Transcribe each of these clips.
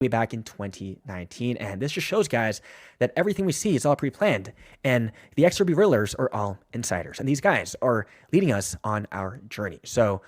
way back in 2019. And this just shows, guys, that everything we see is all pre-planned. And the XRP rulers are all insiders. And these guys are leading us on our journey. So,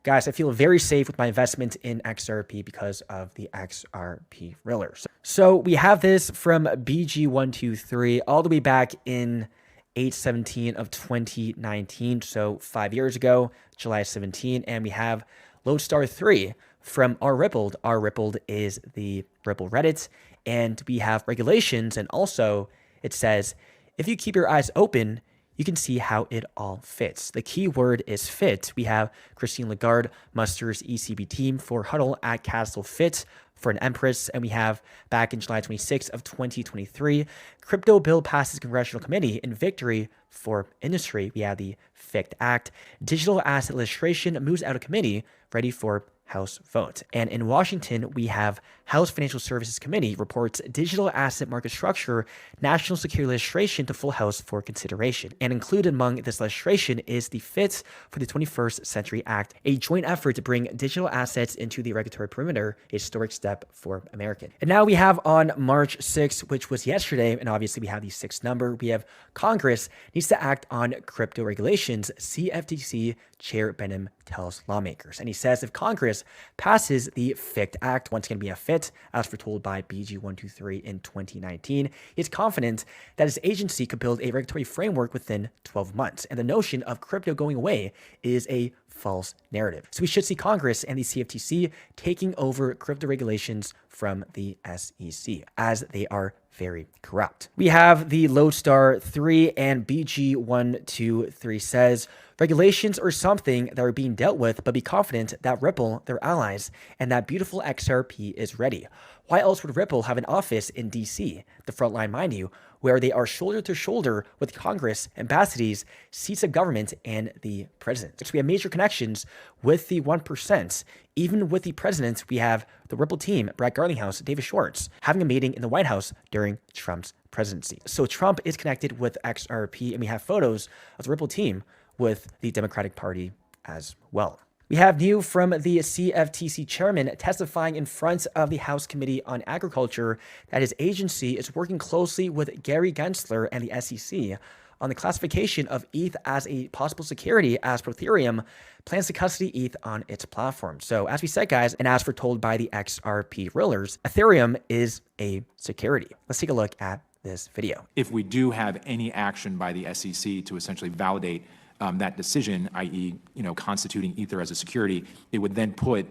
guys, I feel very safe with my investment in XRP because of the XRP rulers. So we have this from BG123 all the way back in 8/17 of 2019. So 5 years ago, July 17. And we have Lodestar 3 from rRippled. rRippled is the Ripple Reddit. And we have regulations. And also it says, if you keep your eyes open, you can see how it all fits. The key word is fit. We have Christine Lagarde musters ECB team for huddle at Castle Fit for an Empress. And we have back in July 26th of 2023, crypto bill passes congressional committee in victory for industry. We have the FICT Act. Digital asset legislation moves out of committee, ready for House vote. And in Washington, we have House Financial Services Committee reports digital asset market structure, national security legislation to full House for consideration. And included among this legislation is the Fit for the 21st Century Act, a joint effort to bring digital assets into the regulatory perimeter, a historic step for America. And now we have on March 6th, which was yesterday, and obviously we have the 6th number, we have Congress needs to act on crypto regulations, CFTC Chair Benham tells lawmakers. And he says if Congress passes the FICT Act, once again, be a FIT, as foretold by BG123 in 2019, he is confident that his agency could build a regulatory framework within 12 months. And the notion of crypto going away is a false narrative. So we should see Congress and the CFTC taking over crypto regulations from the SEC, as they are very corrupt. We have the Lodestar 3 and BG123 says, regulations are something that are being dealt with, but be confident that Ripple, their allies, and that beautiful XRP is ready. Why else would Ripple have an office in DC, the front line, mind you, where they are shoulder to shoulder with Congress, ambassadors, seats of government, and the president? So we have major connections with the 1%. Even with the president, we have the Ripple team, Brad Garlinghouse, David Schwartz, having a meeting in the White House during Trump's presidency. So Trump is connected with XRP, and we have photos of the Ripple team with the Democratic Party as well. We have new from the CFTC chairman testifying in front of the House Committee on Agriculture that his agency is working closely with Gary Gensler and the SEC on the classification of ETH as a possible security, as Ethereum plans to custody ETH on its platform. So as we said, guys, and as foretold by the XRP rulers, Ethereum is a security. Let's take a look at this video. If we do have any action by the SEC to essentially validate that decision, i.e., constituting Ether as a security, it would then put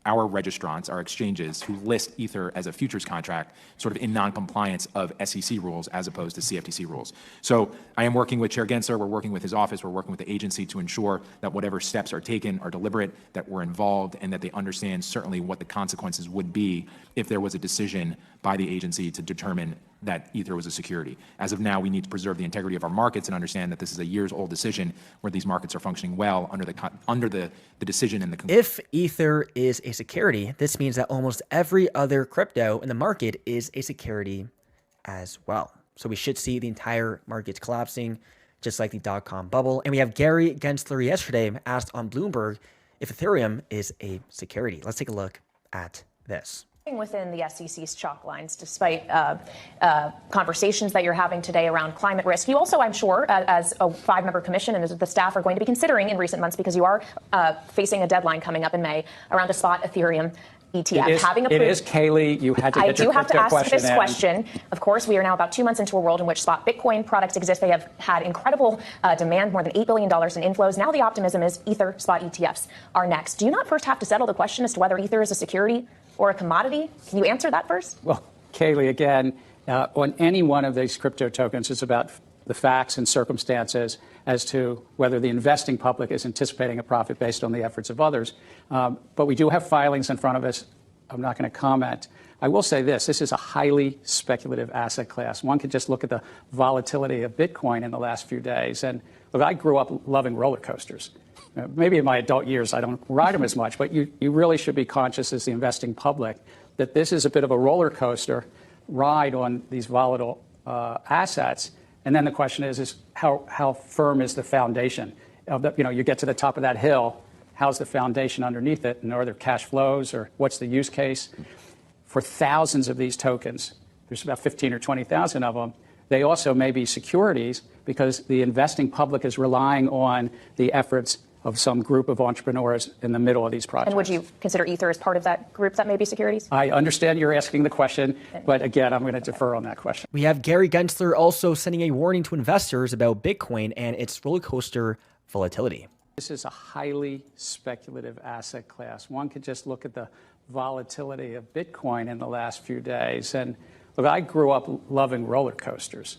our registrants, our exchanges who list Ether as a futures contract, sort of in non-compliance of SEC rules as opposed to CFTC rules. So I am working with Chair Gensler, we're working with his office, we're working with the agency to ensure that whatever steps are taken are deliberate, that we're involved, and that they understand certainly what the consequences would be if there was a decision by the agency to determine that Ether was a security. As of now, we need to preserve the integrity of our markets and understand that this is a years-old decision where these markets are functioning well under the decision and the... If Ether is a security, this means that almost every other crypto in the market is a security as well. So we should see the entire market collapsing, just like the dot-com bubble. And we have Gary Gensler yesterday asked on Bloomberg if Ethereum is a security. Let's take a look at this. Within the SEC's chalk lines, despite conversations that you're having today around climate risk, you also, I'm sure, as a 5-member commission and as the staff are going to be considering in recent months, because you are facing a deadline coming up in May around a spot Ethereum ETF. It is, Kaylee. You had to get your crypto question in. I do have to ask this question. Of course, we are now about 2 months into a world in which spot Bitcoin products exist. They have had incredible demand, more than $8 billion in inflows. Now the optimism is Ether spot ETFs are next. Do you not first have to settle the question as to whether Ether is a security or a commodity? Can you answer that first? Well, Kaylee, again, on any one of these crypto tokens, it's about the facts and circumstances as to whether the investing public is anticipating a profit based on the efforts of others. But we do have filings in front of us. I'm not going to comment. I will say this is a highly speculative asset class. One could just look at the volatility of Bitcoin in the last few days. And look, I grew up loving roller coasters. Maybe in my adult years I don't ride them as much, but you really should be conscious as the investing public that this is a bit of a roller coaster ride on these volatile assets. And then the question is how firm is the foundation? You get to the top of that hill, how's the foundation underneath it? And are there cash flows or what's the use case? for thousands of these tokens. There's about 15 or 20,000 of them. They also may be securities because the investing public is relying on the efforts of some group of entrepreneurs in the middle of these projects. And would you consider Ether as part of that group that may be securities? I understand you're asking the question, but again, I'm going to defer on that question. We have Gary Gensler also sending a warning to investors about Bitcoin and its roller coaster volatility. This is a highly speculative asset class. One could just look at the volatility of Bitcoin in the last few days. And look, I grew up loving roller coasters.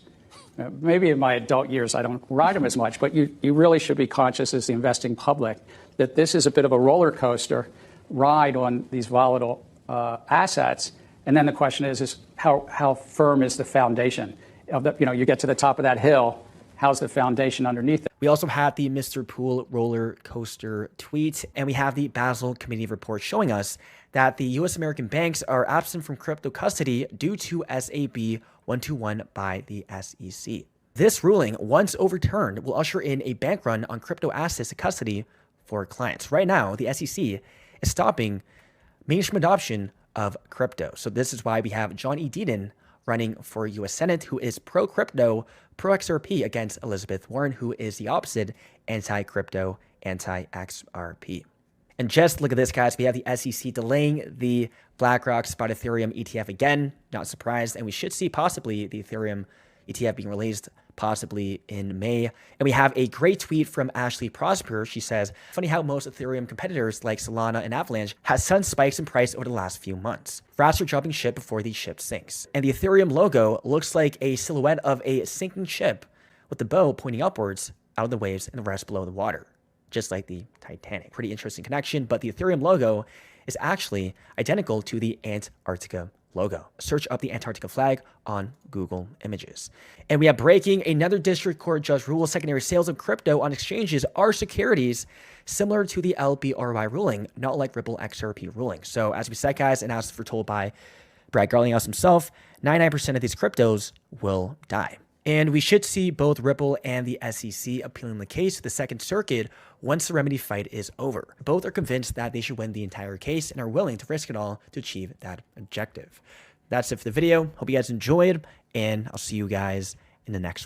Maybe in my adult years I don't ride them as much, but you really should be conscious as the investing public that this is a bit of a roller coaster ride on these volatile assets. And then the question is how firm is the foundation? You get to the top of that hill, how's the foundation underneath it? We also have the Mr. Pool roller coaster tweet, and we have the Basel Committee report showing us that the U.S. American banks are absent from crypto custody due to SAB 121 by the SEC. This ruling, once overturned, will usher in a bank run on crypto assets to custody for clients. Right now, the SEC is stopping mainstream adoption of crypto. So this is why we have John E. Deaton running for U.S. Senate, who is pro-crypto, pro-XRP against Elizabeth Warren, who is the opposite, anti-crypto, anti-XRP. And just look at this, guys. We have the SEC delaying the BlackRock Spot Ethereum ETF again. Not surprised. And we should see possibly the Ethereum ETF being released possibly in May. And we have a great tweet from Ashley Prosper. She says, funny how most Ethereum competitors like Solana and Avalanche has sudden spikes in price over the last few months. Faster jumping ship before the ship sinks. And the Ethereum logo looks like a silhouette of a sinking ship with the bow pointing upwards out of the waves and the rest below the water, just like the Titanic. Pretty interesting connection, but the Ethereum logo is actually identical to the Antarctica logo. Search up the Antarctica flag on Google Images. And we have breaking: another district court judge rules secondary sales of crypto on exchanges are securities, similar to the LBRY ruling, not like Ripple XRP ruling. So as we said, guys, and as foretold by Brad Garlinghouse himself, 99% of these cryptos will die. And we should see both Ripple and the SEC appealing the case to the Second Circuit once the remedy fight is over. Both are convinced that they should win the entire case and are willing to risk it all to achieve that objective. That's it for the video. Hope you guys enjoyed, and I'll see you guys in the next one.